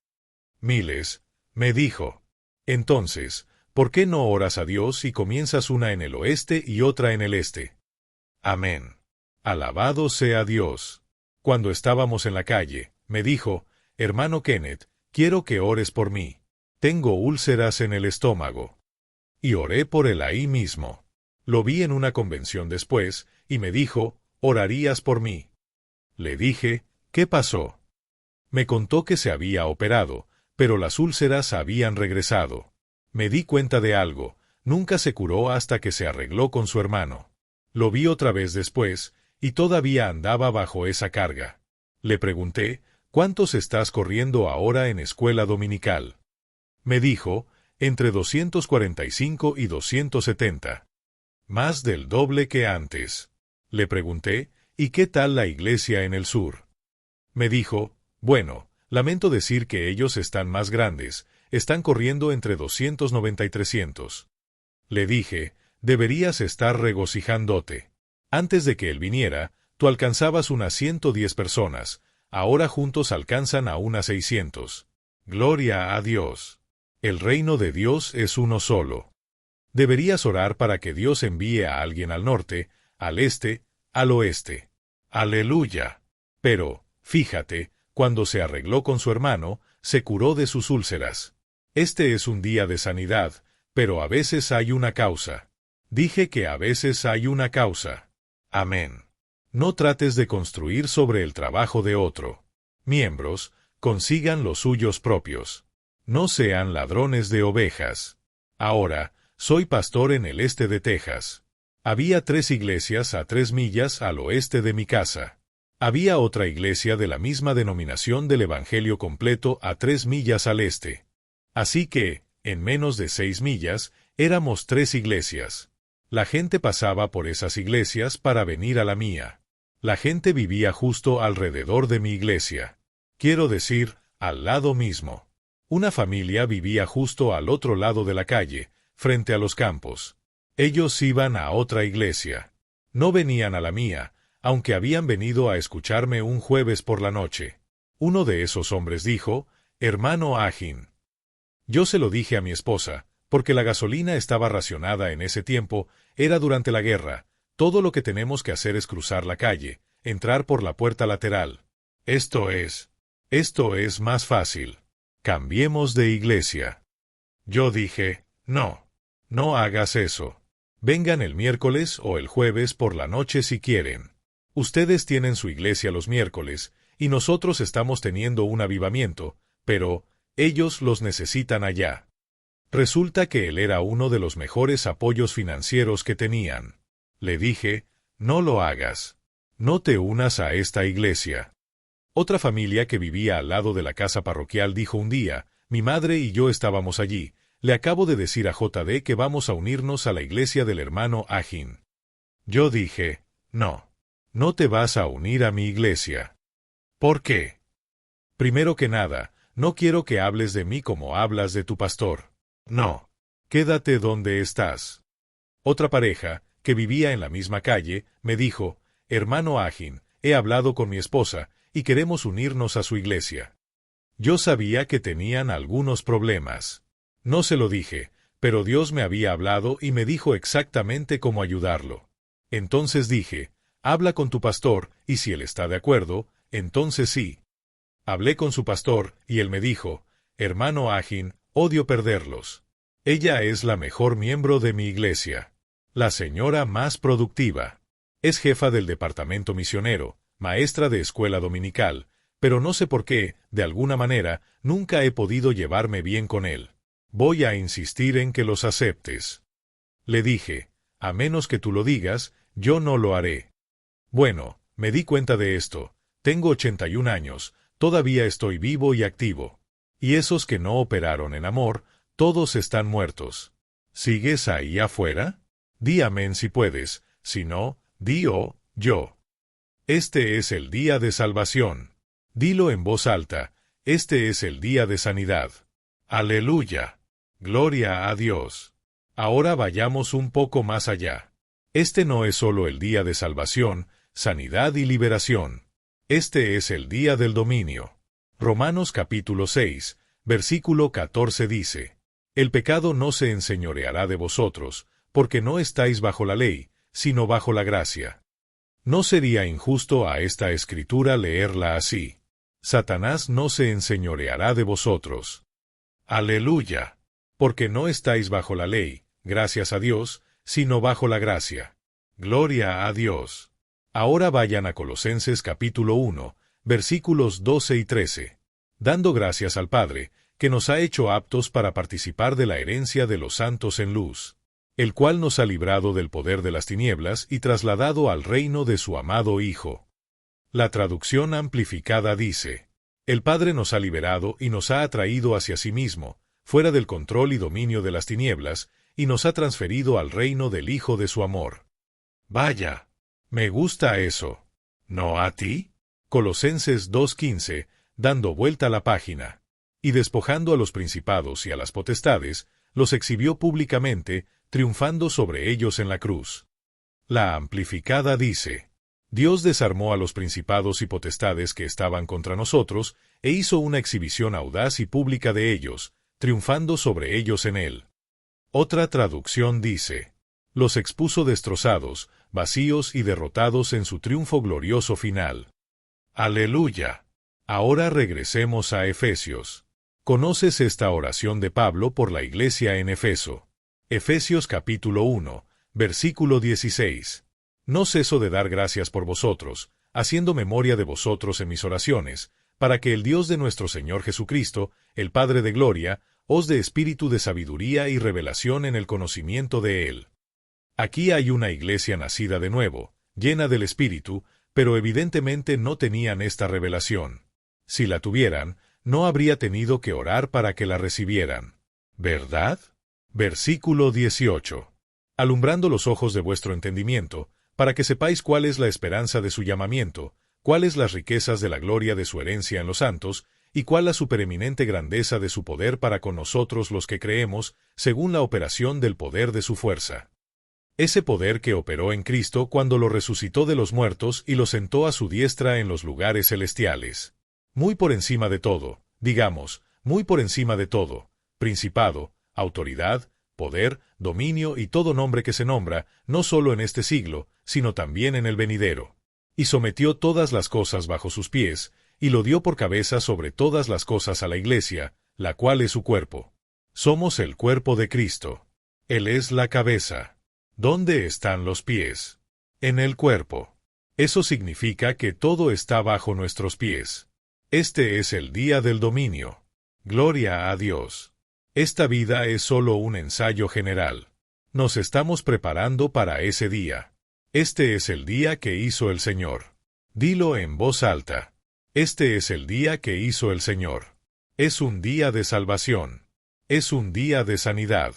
Speaker 1: Miles, me dijo. Entonces, ¿por qué no oras a Dios y comienzas una en el oeste y otra en el este? Amén. Alabado sea Dios. Cuando estábamos en la calle, me dijo, hermano Kenneth, quiero que ores por mí. Tengo úlceras en el estómago. Y oré por él ahí mismo. Lo vi en una convención después, y me dijo, ¿orarías por mí? Le dije, ¿qué pasó? Me contó que se había operado, pero las úlceras habían regresado. Me di cuenta de algo, nunca se curó hasta que se arregló con su hermano. Lo vi otra vez después, y todavía andaba bajo esa carga. Le pregunté, ¿cuántos estás corriendo ahora en escuela dominical? Me dijo, entre 245 y 270. Más del doble que antes. Le pregunté, ¿y qué tal la iglesia en el sur? Me dijo, bueno, lamento decir que ellos están más grandes, están corriendo entre 290 y 300. Le dije, deberías estar regocijándote. Antes de que él viniera, tú alcanzabas unas 110 personas, ahora juntos alcanzan a unas 600. Gloria a Dios. El reino de Dios es uno solo. Deberías orar para que Dios envíe a alguien al norte, al este, al oeste. Aleluya. Pero, fíjate, cuando se arregló con su hermano, se curó de sus úlceras. Este es un día de sanidad, pero a veces hay una causa. Dije que a veces hay una causa. Amén. No trates de construir sobre el trabajo de otro. Miembros, consigan los suyos propios. No sean ladrones de ovejas. Ahora, soy pastor en el este de Texas. Había 3 iglesias a 3 millas al oeste de mi casa. Había otra iglesia de la misma denominación del Evangelio completo a 3 millas al este. Así que, en menos de 6 millas, éramos 3 iglesias. La gente pasaba por esas iglesias para venir a la mía. La gente vivía justo alrededor de mi iglesia. Quiero decir, al lado mismo. Una familia vivía justo al otro lado de la calle, frente a los campos. Ellos iban a otra iglesia. No venían a la mía, aunque habían venido a escucharme un jueves por la noche. Uno de esos hombres dijo, hermano Agin. Yo se lo dije a mi esposa, porque la gasolina estaba racionada en ese tiempo, era durante la guerra. Todo lo que tenemos que hacer es cruzar la calle, entrar por la puerta lateral. Esto es más fácil. Cambiemos de iglesia. Yo dije, no hagas eso. Vengan el miércoles o el jueves por la noche si quieren. Ustedes tienen su iglesia los miércoles, y nosotros estamos teniendo un avivamiento, pero ellos los necesitan allá. Resulta que él era uno de los mejores apoyos financieros que tenían. Le dije, no lo hagas. No te unas a esta iglesia. Otra familia que vivía al lado de la casa parroquial dijo un día, mi madre y yo estábamos allí, le acabo de decir a JD que vamos a unirnos a la iglesia del hermano Agin. Yo dije, no te vas a unir a mi iglesia. ¿Por qué? Primero que nada, no quiero que hables de mí como hablas de tu pastor. No. Quédate donde estás. Otra pareja, que vivía en la misma calle, me dijo: «Hermano Agin, he hablado con mi esposa, y queremos unirnos a su iglesia». Yo sabía que tenían algunos problemas. No se lo dije, pero Dios me había hablado y me dijo exactamente cómo ayudarlo. Entonces dije: «Habla con tu pastor, y si él está de acuerdo, entonces sí». Hablé con su pastor, y él me dijo: «Hermano Agin, odio perderlos. Ella es la mejor miembro de mi iglesia. La señora más productiva. Es jefa del departamento misionero, maestra de escuela dominical, pero no sé por qué, de alguna manera, nunca he podido llevarme bien con él. Voy a insistir en que los aceptes». Le dije: «A menos que tú lo digas, yo no lo haré». Bueno, me di cuenta de esto. Tengo 81 años, todavía estoy vivo y activo. Y esos que no operaron en amor, todos están muertos. ¿Sigues ahí afuera? Di amén si puedes, si no, di oh, yo. Este es el día de salvación. Dilo en voz alta: este es el día de sanidad. Aleluya. Gloria a Dios. Ahora vayamos un poco más allá. Este no es solo el día de salvación, sanidad y liberación. Este es el día del dominio. Romanos capítulo 6, versículo 14 dice: «El pecado no se enseñoreará de vosotros, porque no estáis bajo la ley, sino bajo la gracia». No sería injusto a esta escritura leerla así: «Satanás no se enseñoreará de vosotros». Aleluya. Porque no estáis bajo la ley, gracias a Dios, sino bajo la gracia. Gloria a Dios. Ahora vayan a Colosenses capítulo 1, versículos 12 y 13. Dando gracias al Padre, que nos ha hecho aptos para participar de la herencia de los santos en luz, el cual nos ha librado del poder de las tinieblas y trasladado al reino de su amado Hijo. La traducción amplificada dice: «El Padre nos ha liberado y nos ha atraído hacia sí mismo, fuera del control y dominio de las tinieblas, y nos ha transferido al reino del Hijo de su amor». Vaya, me gusta eso. ¿No a ti? Colosenses 2:15, dando vuelta a la página. «Y despojando a los principados y a las potestades, los exhibió públicamente, triunfando sobre ellos en la cruz». La amplificada dice: «Dios desarmó a los principados y potestades que estaban contra nosotros, e hizo una exhibición audaz y pública de ellos, triunfando sobre ellos en él». Otra traducción dice: «Los expuso destrozados, vacíos y derrotados en su triunfo glorioso final». Aleluya. Ahora regresemos a Efesios. ¿Conoces esta oración de Pablo por la iglesia en Efeso? Efesios capítulo 1, versículo 16. «No ceso de dar gracias por vosotros, haciendo memoria de vosotros en mis oraciones, para que el Dios de nuestro Señor Jesucristo, el Padre de gloria, os dé espíritu de sabiduría y revelación en el conocimiento de Él». Aquí hay una iglesia nacida de nuevo, llena del Espíritu, pero evidentemente no tenían esta revelación. Si la tuvieran, no habría tenido que orar para que la recibieran. ¿Verdad? Versículo 18. «Alumbrando los ojos de vuestro entendimiento, para que sepáis cuál es la esperanza de su llamamiento, cuáles las riquezas de la gloria de su herencia en los santos, y cuál la supereminente grandeza de su poder para con nosotros los que creemos, según la operación del poder de su fuerza». Ese poder que operó en Cristo cuando lo resucitó de los muertos y lo sentó a su diestra en los lugares celestiales. Muy por encima de todo, digamos, muy por encima de todo, principado, autoridad, poder, dominio y todo nombre que se nombra, no solo en este siglo, sino también en el venidero. Y sometió todas las cosas bajo sus pies, y lo dio por cabeza sobre todas las cosas a la iglesia, la cual es su cuerpo. Somos el cuerpo de Cristo. Él es la cabeza. ¿Dónde están los pies? En el cuerpo. Eso significa que todo está bajo nuestros pies. Este es el día del dominio. Gloria a Dios. Esta vida es solo un ensayo general. Nos estamos preparando para ese día. Este es el día que hizo el Señor. Dilo en voz alta. Este es el día que hizo el Señor. Es un día de salvación. Es un día de sanidad.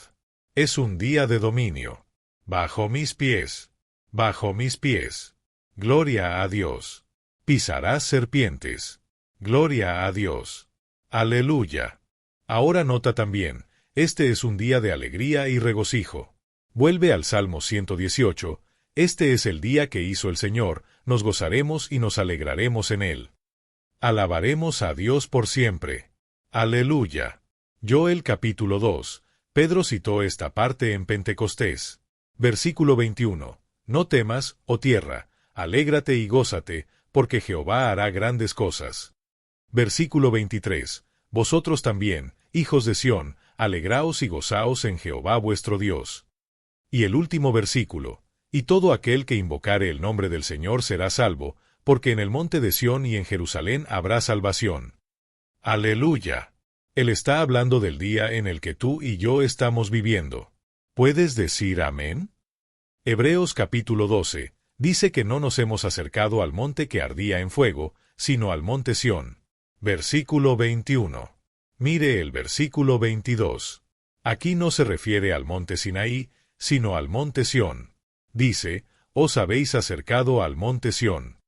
Speaker 1: Es un día de dominio. Bajo mis pies. Bajo mis pies. Gloria a Dios. Pisarás serpientes. Gloria a Dios. Aleluya. Ahora nota también, este es un día de alegría y regocijo. Vuelve al Salmo 118, este es el día que hizo el Señor, nos gozaremos y nos alegraremos en él. Alabaremos a Dios por siempre. Aleluya. Joel capítulo 2. Pedro citó esta parte en Pentecostés. Versículo 21. No temas, oh tierra, alégrate y gózate, porque Jehová hará grandes cosas. Versículo 23. Vosotros también, hijos de Sión, alegraos y gozaos en Jehová vuestro Dios. Y el último versículo. Y todo aquel que invocare el nombre del Señor será salvo, porque en el monte de Sión y en Jerusalén habrá salvación. Aleluya. Él está hablando del día en el que tú y yo estamos viviendo. ¿Puedes decir amén? Hebreos capítulo 12, dice que no nos hemos acercado al monte que ardía en fuego, sino al monte Sión. Versículo 21. Mire el versículo 22. Aquí no se refiere al monte Sinaí, sino al monte Sión. Dice, os habéis acercado al monte Sión.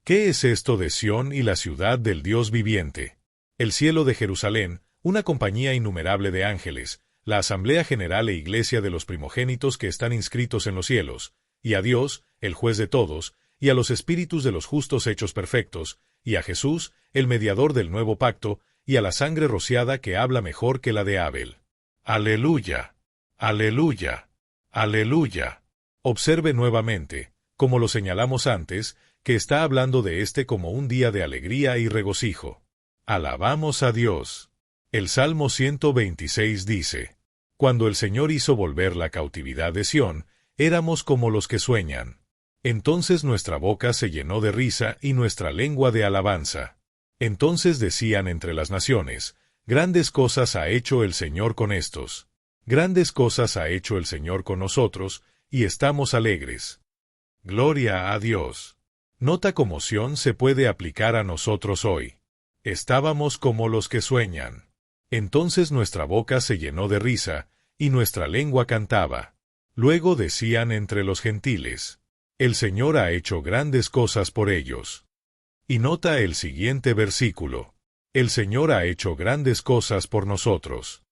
Speaker 1: ¿Qué es esto de Sión y la ciudad del Dios viviente? El cielo de Jerusalén, una compañía innumerable de ángeles, la asamblea general e iglesia de los primogénitos que están inscritos en los cielos, y a Dios, el juez de todos, y a los espíritus de los justos hechos perfectos, y a Jesús, el mediador del nuevo pacto, y a la sangre rociada que habla mejor que la de Abel. Aleluya. Aleluya. Aleluya. Observe nuevamente, como lo señalamos antes, que está hablando de este como un día de alegría y regocijo. Alabamos a Dios. El Salmo 126 dice, cuando el Señor hizo volver la cautividad de Sión, éramos como los que sueñan. Entonces nuestra boca se llenó de risa y nuestra lengua de alabanza. Entonces decían entre las naciones, grandes cosas ha hecho el Señor con estos. Grandes cosas ha hecho el Señor con nosotros, y estamos alegres. Gloria a Dios. Nota cómo Sión se puede aplicar a nosotros hoy. Estábamos como los que sueñan. Entonces nuestra boca se llenó de risa, y nuestra lengua cantaba. Luego decían entre los gentiles, el Señor ha hecho grandes cosas por ellos. Y nota el siguiente versículo. El Señor ha hecho grandes cosas por nosotros.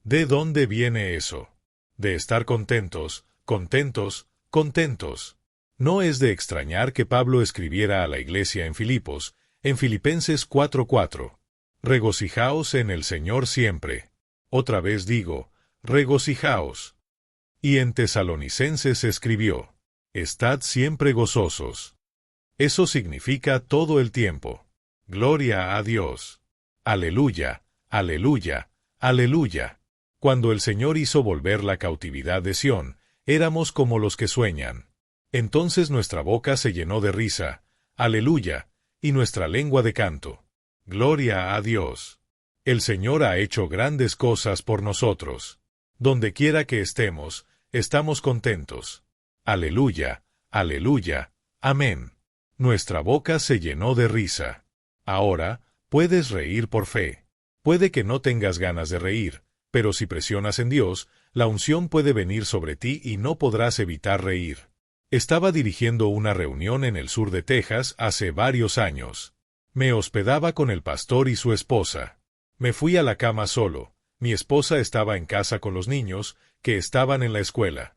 Speaker 1: ¿De dónde viene eso? De estar contentos, contentos, contentos. No es de extrañar que Pablo escribiera a la iglesia en Filipos, en Filipenses 4:4. Regocijaos en el Señor siempre. Otra vez digo, regocijaos. Y en Tesalonicenses escribió, estad siempre gozosos. Eso significa todo el tiempo. Gloria a Dios. Aleluya, aleluya, aleluya. Cuando el Señor hizo volver la cautividad de Sión, éramos como los que sueñan. Entonces nuestra boca se llenó de risa, aleluya, y nuestra lengua de canto. Gloria a Dios. El Señor ha hecho grandes cosas por nosotros. Donde quiera que estemos, estamos contentos. Aleluya, aleluya, amén. Nuestra boca se llenó de risa. Ahora, puedes reír por fe. Puede que no tengas ganas de reír, pero si presionas en Dios, la unción puede venir sobre ti y no podrás evitar reír. Estaba dirigiendo una reunión en el sur de Texas hace varios años. Me hospedaba con el pastor y su esposa. Me fui a la cama solo. Mi esposa estaba en casa con los niños, que estaban en la escuela.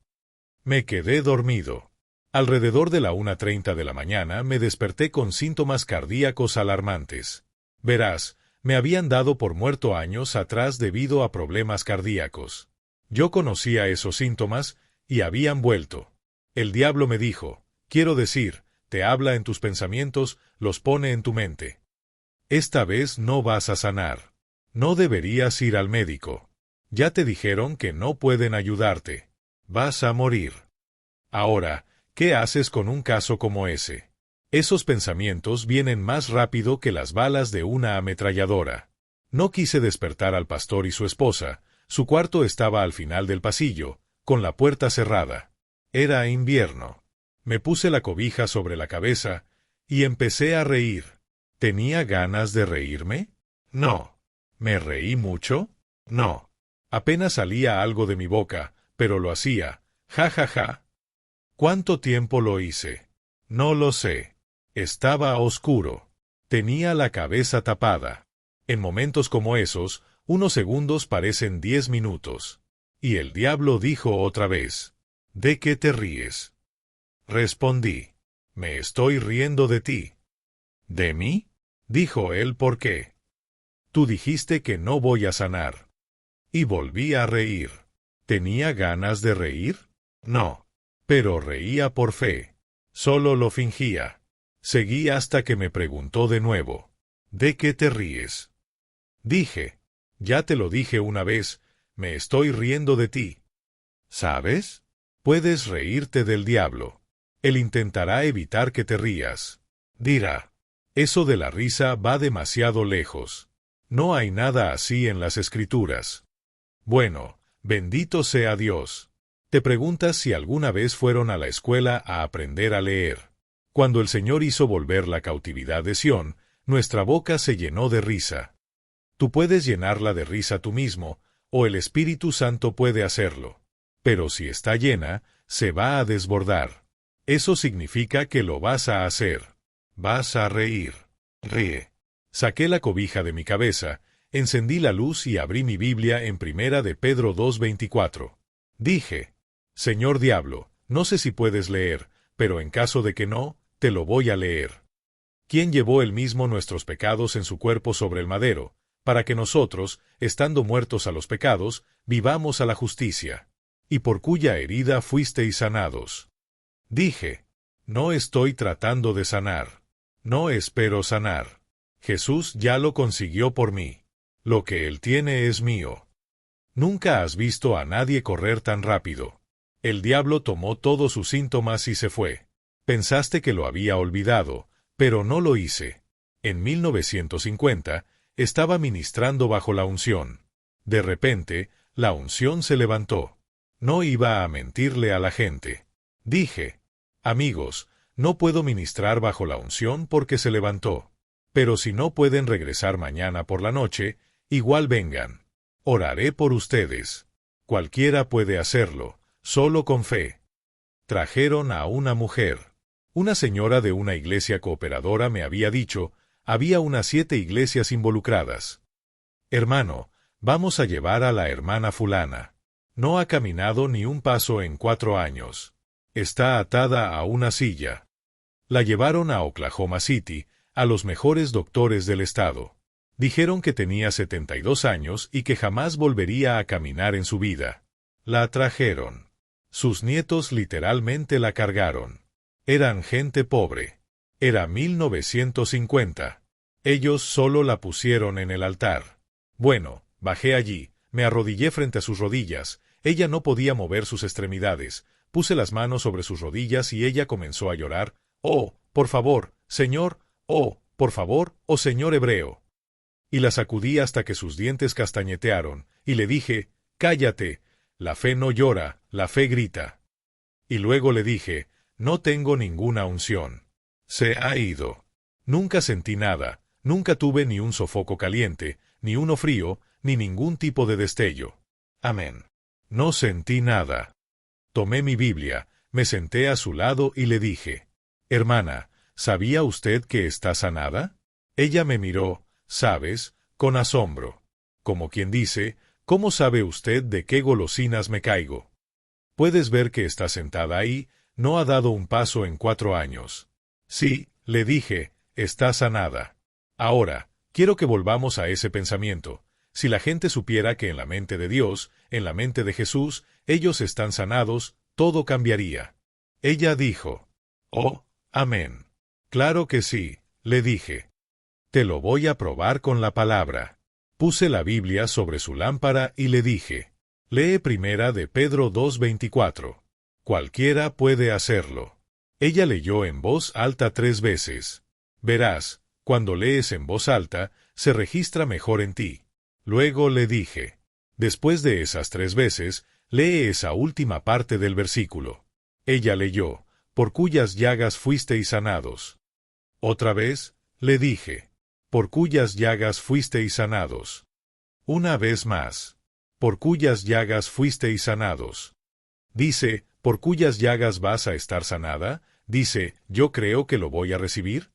Speaker 1: Me quedé dormido. Alrededor de la 1:30 de la mañana me desperté con síntomas cardíacos alarmantes. Verás, me habían dado por muerto años atrás debido a problemas cardíacos. Yo conocía esos síntomas, y habían vuelto. El diablo me dijo, quiero decir, te habla en tus pensamientos, los pone en tu mente. Esta vez no vas a sanar. No deberías ir al médico. Ya te dijeron que no pueden ayudarte. Vas a morir. Ahora, ¿qué haces con un caso como ese? Esos pensamientos vienen más rápido que las balas de una ametralladora. No quise despertar al pastor y su esposa. Su cuarto estaba al final del pasillo, con la puerta cerrada. Era invierno. Me puse la cobija sobre la cabeza, y empecé a reír. ¿Tenía ganas de reírme? No. ¿Me reí mucho? No. Apenas salía algo de mi boca, pero lo hacía. Ja, ja, ja. ¿Cuánto tiempo lo hice? No lo sé. Estaba oscuro. Tenía la cabeza tapada. En momentos como esos, unos segundos parecen 10 minutos. Y el diablo dijo otra vez, ¿De qué te ríes? Respondí, me estoy riendo de ti. ¿De mí? Dijo él, ¿por qué? Tú dijiste que no voy a sanar. Y volví a reír. ¿Tenía ganas de reír? No. Pero reía por fe. Solo lo fingía. Seguí hasta que me preguntó de nuevo. ¿De qué te ríes? Dije, ya te lo dije una vez, me estoy riendo de ti. ¿Sabes? Puedes reírte del diablo. Él intentará evitar que te rías. Dirá, eso de la risa va demasiado lejos. No hay nada así en las Escrituras. Bueno, bendito sea Dios. Te preguntas si alguna vez fueron a la escuela a aprender a leer. Cuando el Señor hizo volver la cautividad de Sión, nuestra boca se llenó de risa. Tú puedes llenarla de risa tú mismo, o el Espíritu Santo puede hacerlo. Pero si está llena, se va a desbordar. Eso significa que lo vas a hacer. Vas a reír. Ríe. Saqué la cobija de mi cabeza, encendí la luz y abrí mi Biblia en Primera de Pedro 2:24. Dije, Señor Diablo, no sé si puedes leer, pero en caso de que no, te lo voy a leer. ¿Quién llevó él mismo nuestros pecados en su cuerpo sobre el madero, para que nosotros, estando muertos a los pecados, vivamos a la justicia? Y por cuya herida fuisteis sanados. Dije, no estoy tratando de sanar. No espero sanar. Jesús ya lo consiguió por mí. Lo que Él tiene es mío. Nunca has visto a nadie correr tan rápido. El diablo tomó todos sus síntomas y se fue. Pensaste que lo había olvidado, pero no lo hice. En 1950, estaba ministrando bajo la unción. De repente, la unción se levantó. No iba a mentirle a la gente. Dije, amigos, no puedo ministrar bajo la unción porque se levantó. Pero si no pueden regresar mañana por la noche, igual vengan. Oraré por ustedes. Cualquiera puede hacerlo, solo con fe. Trajeron a una mujer. Una señora de una iglesia cooperadora me había dicho, había unas 7 iglesias involucradas. Hermano, vamos a llevar a la hermana fulana. No ha caminado ni un paso en 4 años. Está atada a una silla. La llevaron a Oklahoma City, a los mejores doctores del estado. Dijeron que tenía 72 años y que jamás volvería a caminar en su vida. La trajeron. Sus nietos literalmente la cargaron. Eran gente pobre. Era 1950. Ellos solo la pusieron en el altar. Bueno, bajé allí, me arrodillé frente a sus rodillas. Ella no podía mover sus extremidades. Puse las manos sobre sus rodillas y ella comenzó a llorar. Oh, por favor, Señor, oh, por favor, oh Señor hebreo. Y la sacudí hasta que sus dientes castañetearon, y le dije, cállate, la fe no llora, la fe grita. Y luego le dije, no tengo ninguna unción. Se ha ido. Nunca sentí nada, nunca tuve ni un sofoco caliente, ni uno frío, ni ningún tipo de destello. Amén. No sentí nada. Tomé mi Biblia, me senté a su lado y le dije, hermana, ¿sabía usted que está sanada? Ella me miró, ¿sabes?, con asombro. Como quien dice, ¿cómo sabe usted de qué golosinas me caigo? Puedes ver que está sentada ahí, no ha dado un paso en 4 años. Sí, le dije, está sanada. Ahora, quiero que volvamos a ese pensamiento. Si la gente supiera que en la mente de Dios, en la mente de Jesús, ellos están sanados, todo cambiaría. Ella dijo, oh, amén. Claro que sí, le dije. Te lo voy a probar con la palabra. Puse la Biblia sobre su lámpara y le dije, lee Primera de Pedro 2:24. Cualquiera puede hacerlo. Ella leyó en voz alta 3 veces. Verás, cuando lees en voz alta, se registra mejor en ti. Luego le dije, después de esas 3 veces, lee esa última parte del versículo. Ella leyó, por cuyas llagas fuisteis sanados. Otra vez, le dije, por cuyas llagas fuisteis sanados. Una vez más, por cuyas llagas fuisteis sanados. Dice, ¿por cuyas llagas vas a estar sanada? Dice, ¿yo creo que lo voy a recibir?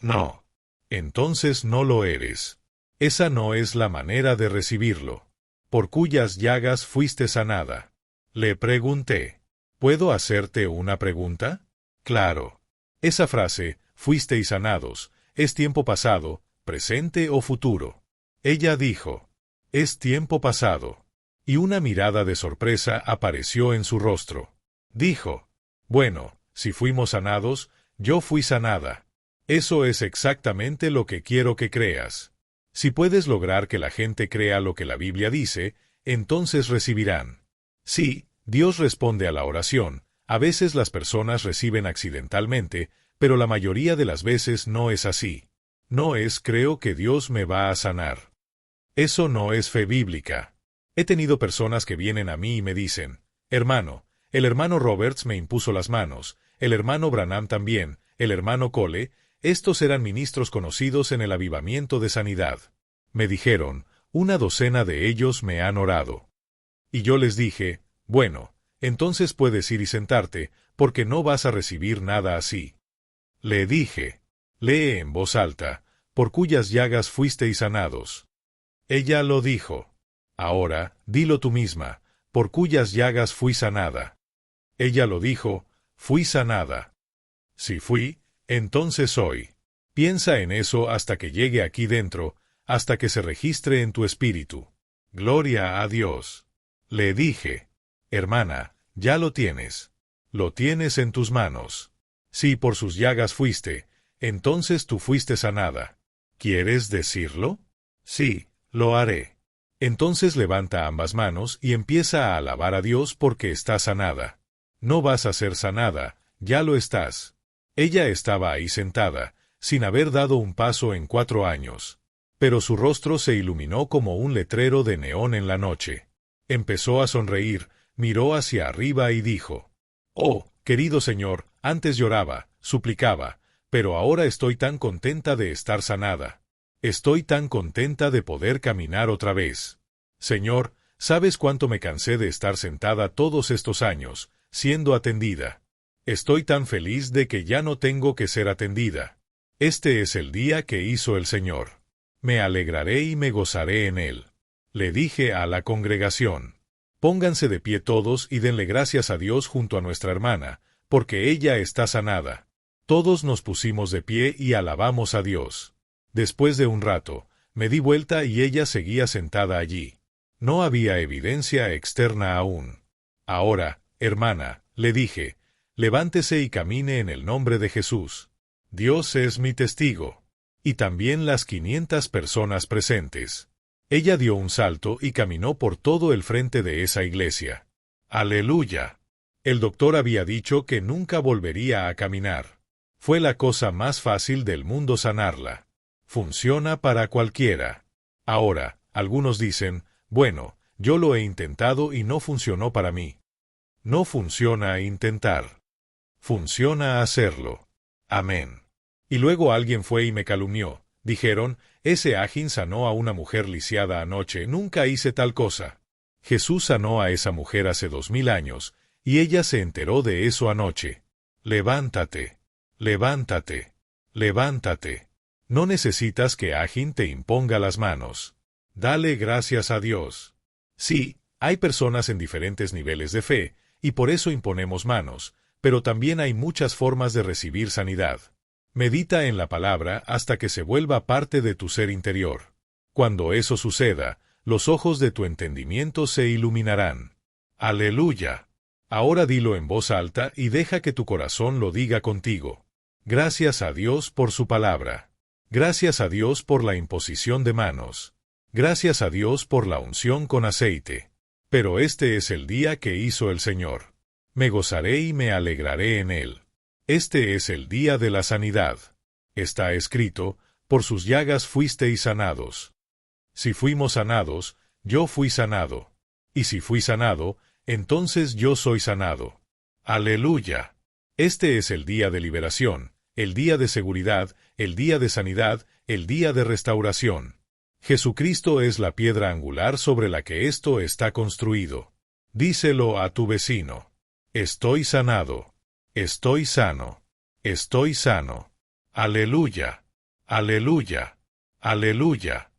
Speaker 1: No. Entonces no lo eres. Esa no es la manera de recibirlo. ¿Por cuyas llagas fuiste sanada? Le pregunté. ¿Puedo hacerte una pregunta? Claro. Esa frase, fuisteis sanados, ¿es tiempo pasado, presente o futuro? Ella dijo, es tiempo pasado. Y una mirada de sorpresa apareció en su rostro. Dijo, bueno, si fuimos sanados, yo fui sanada. Eso es exactamente lo que quiero que creas. Si puedes lograr que la gente crea lo que la Biblia dice, entonces recibirán. Sí, Dios responde a la oración. A veces las personas reciben accidentalmente, pero la mayoría de las veces no es así. No es creo que Dios me va a sanar. Eso no es fe bíblica. He tenido personas que vienen a mí y me dicen, hermano, el hermano Roberts me impuso las manos, el hermano Branham también, el hermano Cole, estos eran ministros conocidos en el avivamiento de sanidad. Me dijeron, una docena de ellos me han orado. Y yo les dije, bueno, entonces puedes ir y sentarte, porque no vas a recibir nada así. Le dije, lee en voz alta, por cuyas llagas fuisteis sanados. Ella lo dijo. Ahora, dilo tú misma, por cuyas llagas fui sanada. Ella lo dijo, fui sanada. Si fui, entonces soy. Piensa en eso hasta que llegue aquí dentro, hasta que se registre en tu espíritu. Gloria a Dios. Le dije, hermana, ya lo tienes. Lo tienes en tus manos. Si por sus llagas fuiste, entonces tú fuiste sanada. ¿Quieres decirlo? Sí, lo haré. Entonces levanta ambas manos y empieza a alabar a Dios porque está sanada. No vas a ser sanada, ya lo estás. Ella estaba ahí sentada, sin haber dado un paso en 4 años. Pero su rostro se iluminó como un letrero de neón en la noche. Empezó a sonreír, miró hacia arriba y dijo, «Oh, querido Señor, antes lloraba, suplicaba, pero ahora estoy tan contenta de estar sanada. Estoy tan contenta de poder caminar otra vez. Señor, ¿sabes cuánto me cansé de estar sentada todos estos años, siendo atendida? Estoy tan feliz de que ya no tengo que ser atendida. Este es el día que hizo el Señor. Me alegraré y me gozaré en él». Le dije a la congregación, «Pónganse de pie todos y denle gracias a Dios junto a nuestra hermana, porque ella está sanada». Todos nos pusimos de pie y alabamos a Dios. Después de un rato, me di vuelta y ella seguía sentada allí. No había evidencia externa aún. «Ahora, hermana», le dije, «levántese y camine en el nombre de Jesús. Dios es mi testigo». Y también las 500 personas presentes. Ella dio un salto y caminó por todo el frente de esa iglesia. ¡Aleluya! El doctor había dicho que nunca volvería a caminar. Fue la cosa más fácil del mundo sanarla. Funciona para cualquiera. Ahora, algunos dicen, bueno, yo lo he intentado y no funcionó para mí. No funciona intentar. Funciona hacerlo. Amén. Y luego alguien fue y me calumnió. Dijeron, ese Agin sanó a una mujer lisiada anoche, nunca hice tal cosa. Jesús sanó a esa mujer hace 2000 años, y ella se enteró de eso anoche. Levántate. Levántate. Levántate. No necesitas que Agin te imponga las manos. Dale gracias a Dios. Sí, hay personas en diferentes niveles de fe, y por eso imponemos manos, pero también hay muchas formas de recibir sanidad. Medita en la palabra hasta que se vuelva parte de tu ser interior. Cuando eso suceda, los ojos de tu entendimiento se iluminarán. ¡Aleluya! Ahora dilo en voz alta y deja que tu corazón lo diga contigo. Gracias a Dios por su palabra. Gracias a Dios por la imposición de manos. Gracias a Dios por la unción con aceite. Pero este es el día que hizo el Señor. Me gozaré y me alegraré en él. Este es el día de la sanidad. Está escrito, por sus llagas fuisteis sanados. Si fuimos sanados, yo fui sanado. Y si fui sanado, entonces yo soy sanado. ¡Aleluya! Este es el día de liberación, el día de seguridad, el día de sanidad, el día de restauración. Jesucristo es la piedra angular sobre la que esto está construido. Díselo a tu vecino. Estoy sanado. Estoy sano. Estoy sano. Aleluya. Aleluya. Aleluya.